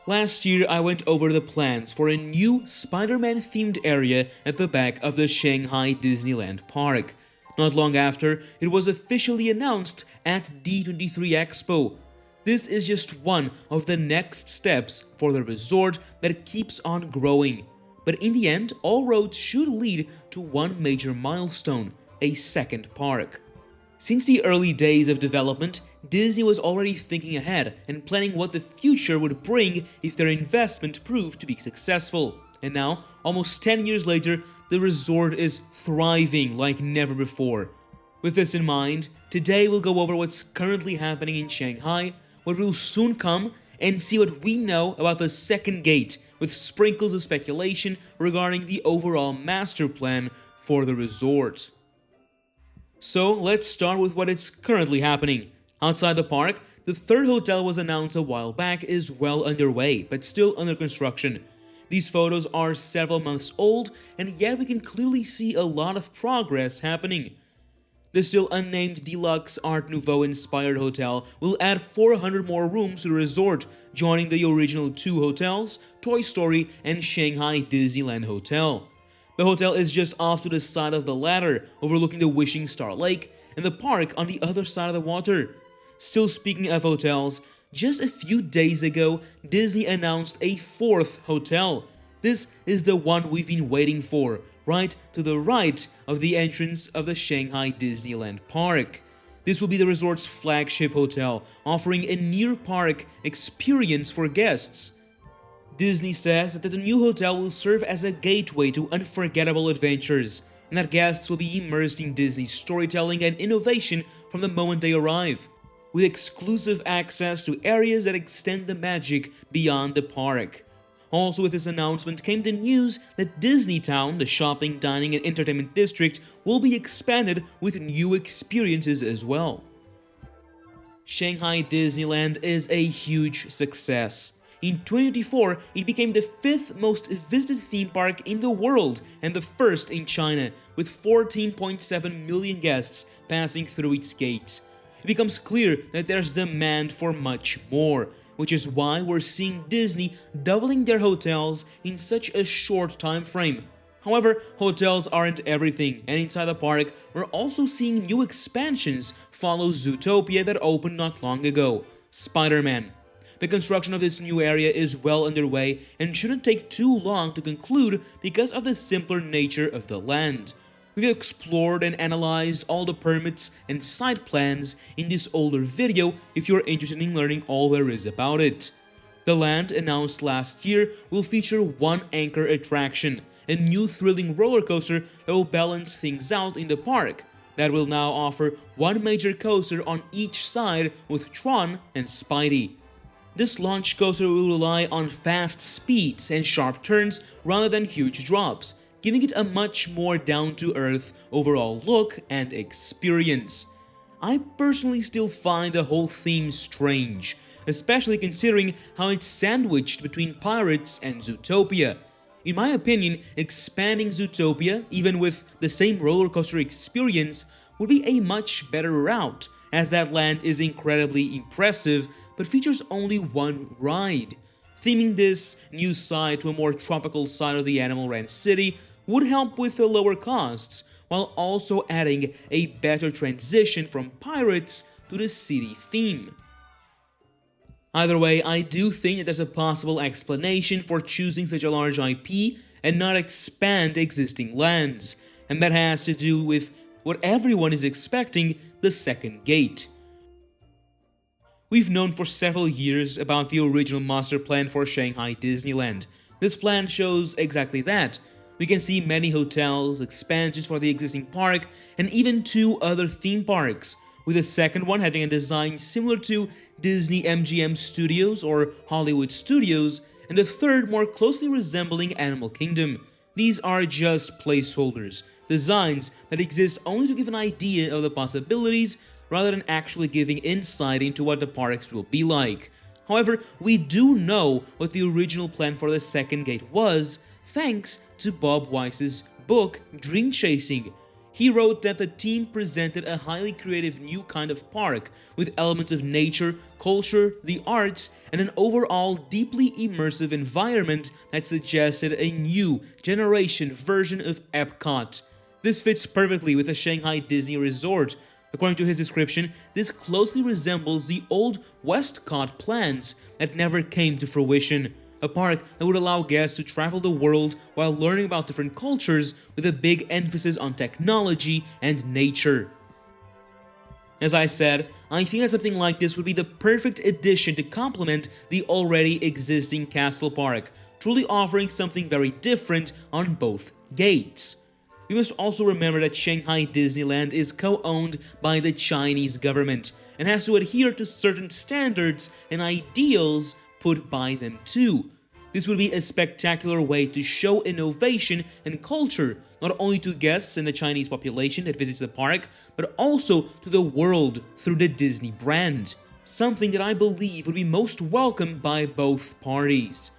Last year, I went over the plans for a new Spider-Man themed area at the back of the Shanghai Disneyland park. Not long after, it was officially announced at D23 Expo. This is just one of the next steps for the resort that keeps on growing. But in the end, all roads should lead to one major milestone, a second park. Since the early days of development, Disney was already thinking ahead and planning what the future would bring if their investment proved to be successful. And now, almost 10 years later, the resort is thriving like never before. With this in mind, today we'll go over what's currently happening in Shanghai, what will soon come, and see what we know about the second gate, with sprinkles of speculation regarding the overall master plan for the resort. So let's start with what is currently happening. Outside the park, the third hotel was announced a while back is well underway, but still under construction. These photos are several months old, and yet we can clearly see a lot of progress happening. The still unnamed deluxe Art Nouveau inspired hotel will add 400 more rooms to the resort, joining the original 2 hotels, Toy Story and Shanghai Disneyland Hotel. The hotel is just off to the side of the ladder, overlooking the Wishing Star Lake and the park on the other side of the water. Still speaking of hotels, just a few days ago, Disney announced a 4th hotel. This is the one we've been waiting for, right to the right of the entrance of the Shanghai Disneyland Park. This will be the resort's flagship hotel, offering a near-park experience for guests. Disney says that the new hotel will serve as a gateway to unforgettable adventures, and that guests will be immersed in Disney's storytelling and innovation from the moment they arrive, with exclusive access to areas that extend the magic beyond the park. Also with this announcement came the news that Disneytown, the shopping, dining, and entertainment district, will be expanded with new experiences as well. Shanghai Disneyland is a huge success. In 2024, it became the 5th most visited theme park in the world and the first in China, with 14.7 million guests passing through its gates. It becomes clear that there's demand for much more, which is why we're seeing Disney doubling their hotels in such a short time frame. However, hotels aren't everything, and inside the park, we're also seeing new expansions follow Zootopia that opened not long ago, Spider-Man. The construction of this new area is well underway and shouldn't take too long to conclude because of the simpler nature of the land. We've explored and analyzed all the permits and site plans in this older video if you're interested in learning all there is about it. The land, announced last year, will feature one anchor attraction, a new thrilling roller coaster that will balance things out in the park, that will now offer one major coaster on each side with Tron and Spidey. This launch coaster will rely on fast speeds and sharp turns rather than huge drops, giving it a much more down-to-earth overall look and experience. I personally still find the whole theme strange, especially considering how it's sandwiched between Pirates and Zootopia. In my opinion, expanding Zootopia, even with the same roller coaster experience, would be a much better route, as that land is incredibly impressive but features only one ride. Theming this new side to a more tropical side of the Animal Ranch City would help with the lower costs, while also adding a better transition from Pirates to the city theme. Either way, I do think that there's a possible explanation for choosing such a large IP and not expand existing lands, and that has to do with what everyone is expecting, the second gate. We've known for several years about the original master plan for Shanghai Disneyland. This plan shows exactly that. We can see many hotels, expansions for the existing park, and even 2 other theme parks, with the second one having a design similar to Disney MGM Studios or Hollywood Studios, and the third more closely resembling Animal Kingdom. These are just placeholders, designs that exist only to give an idea of the possibilities rather than actually giving insight into what the parks will be like. However, we do know what the original plan for the second gate was, thanks to Bob Weiss's book Dream Chasing. He wrote that the team presented a highly creative new kind of park with elements of nature, culture, the arts, and an overall deeply immersive environment that suggested a new generation version of Epcot. This fits perfectly with the Shanghai Disney Resort. According to his description, this closely resembles the old Westcott plans that never came to fruition. A park that would allow guests to travel the world while learning about different cultures with a big emphasis on technology and nature. As I said, I think that something like this would be the perfect addition to complement the already existing Castle Park, truly offering something very different on both gates. We must also remember that Shanghai Disneyland is co-owned by the Chinese government and has to adhere to certain standards and ideals put by them too. This would be a spectacular way to show innovation and culture, not only to guests and the Chinese population that visits the park, but also to the world through the Disney brand. Something that I believe would be most welcomed by both parties.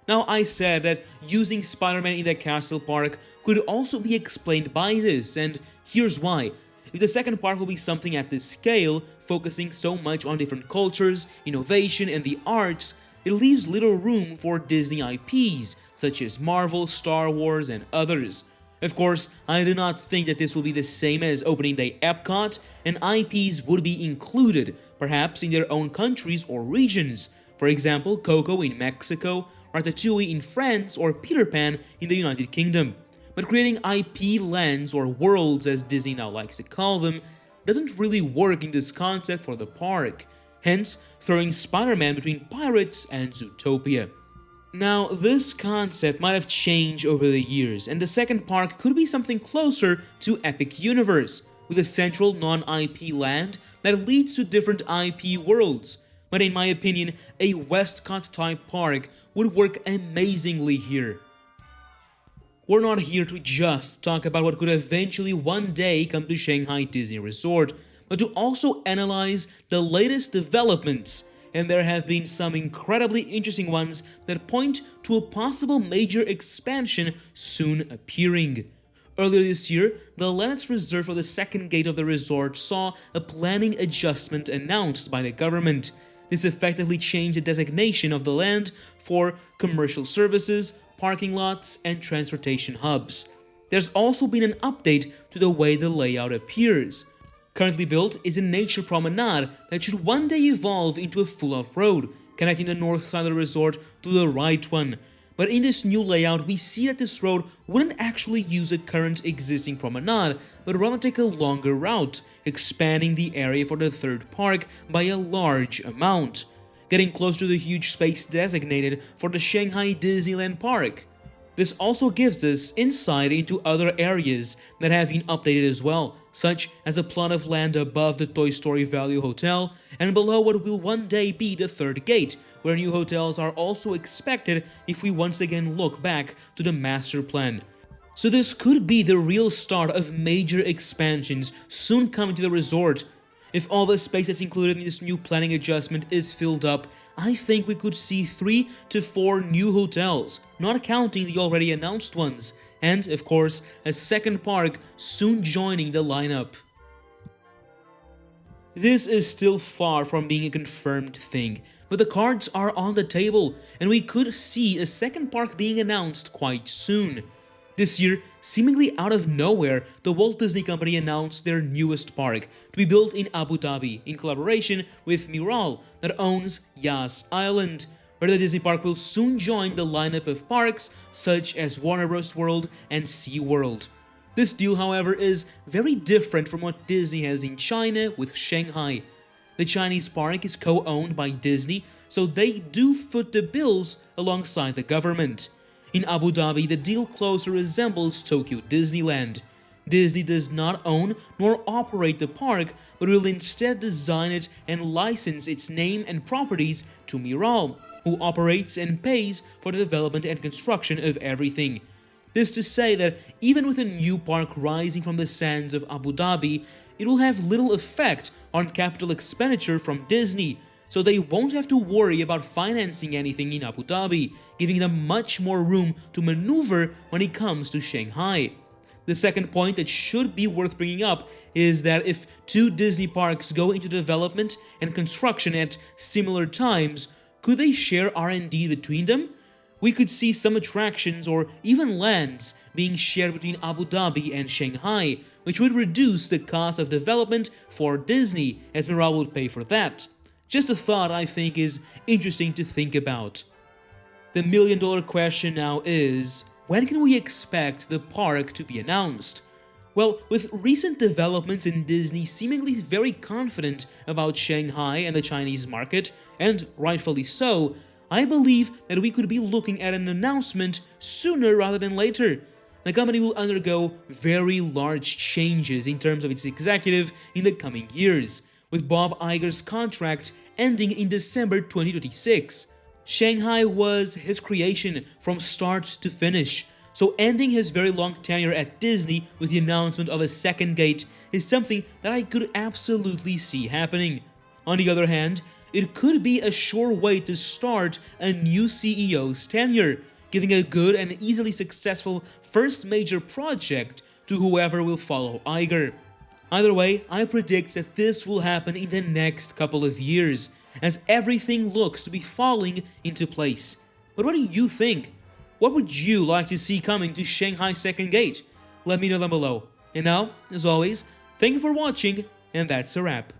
Now, I said that using Spider-Man in the Castle Park could also be explained by this, and here's why. If the second park will be something at this scale, focusing so much on different cultures, innovation, and the arts, it leaves little room for Disney IPs, such as Marvel, Star Wars, and others. Of course, I do not think that this will be the same as opening day Epcot, and IPs would be included, perhaps in their own countries or regions. For example, Coco in Mexico, Ratatouille in France, or Peter Pan in the United Kingdom. But creating IP lands, or worlds as Disney now likes to call them, doesn't really work in this concept for the park. Hence, throwing Spider-Man between Pirates and Zootopia. Now, this concept might have changed over the years, and the second park could be something closer to Epic Universe, with a central non-IP land that leads to different IP worlds. But in my opinion, a Westcott-type park would work amazingly here. We're not here to just talk about what could eventually one day come to Shanghai Disney Resort, but to also analyze the latest developments, and there have been some incredibly interesting ones that point to a possible major expansion soon appearing. Earlier this year, the Lennox Reserve of the second gate of the resort saw a planning adjustment announced by the government. This effectively changed the designation of the land for commercial services, parking lots, and transportation hubs. There's also been an update to the way the layout appears. Currently built is a nature promenade that should one day evolve into a full-out road, connecting the north side of the resort to the right one. But in this new layout, we see that this road wouldn't actually use a current existing promenade, but rather take a longer route, expanding the area for the third park by a large amount, getting close to the huge space designated for the Shanghai Disneyland Park. This also gives us insight into other areas that have been updated as well, such as a plot of land above the Toy Story Value Hotel and below what will one day be the third gate, where new hotels are also expected if we once again look back to the master plan. So this could be the real start of major expansions soon coming to the resort. If all the space that's included in this new planning adjustment is filled up, I think we could see 3 to 4 new hotels, not counting the already announced ones, and, of course, a second park soon joining the lineup. This is still far from being a confirmed thing, but the cards are on the table, and we could see a second park being announced quite soon. This year, seemingly out of nowhere, the Walt Disney Company announced their newest park, to be built in Abu Dhabi, in collaboration with Miral, that owns Yas Island, where the Disney park will soon join the lineup of parks such as Warner Bros. World and SeaWorld. This deal, however, is very different from what Disney has in China with Shanghai. The Chinese park is co-owned by Disney, so they do foot the bills alongside the government. In Abu Dhabi, the deal closer resembles Tokyo Disneyland. Disney does not own nor operate the park, but will instead design it and license its name and properties to Miral, who operates and pays for the development and construction of everything. This to say that even with a new park rising from the sands of Abu Dhabi, it will have little effect on capital expenditure from Disney, so they won't have to worry about financing anything in Abu Dhabi, giving them much more room to maneuver when it comes to Shanghai. The second point that should be worth bringing up is that if two Disney parks go into development and construction at similar times, could they share R&D between them? We could see some attractions or even lands being shared between Abu Dhabi and Shanghai, which would reduce the cost of development for Disney, as Miral would pay for that. Just a thought I think is interesting to think about. The million-dollar question now is, when can we expect the park to be announced? Well, with recent developments in Disney seemingly very confident about Shanghai and the Chinese market, and rightfully so, I believe that we could be looking at an announcement sooner rather than later. The company will undergo very large changes in terms of its executive in the coming years, with Bob Iger's contract ending in December 2026. Shanghai was his creation from start to finish, so ending his very long tenure at Disney with the announcement of a second gate is something that I could absolutely see happening. On the other hand, it could be a sure way to start a new CEO's tenure, giving a good and easily successful first major project to whoever will follow Iger. Either way, I predict that this will happen in the next couple of years, as everything looks to be falling into place. But what do you think? What would you like to see coming to Shanghai Second Gate? Let me know down below. And now, as always, thank you for watching, and that's a wrap.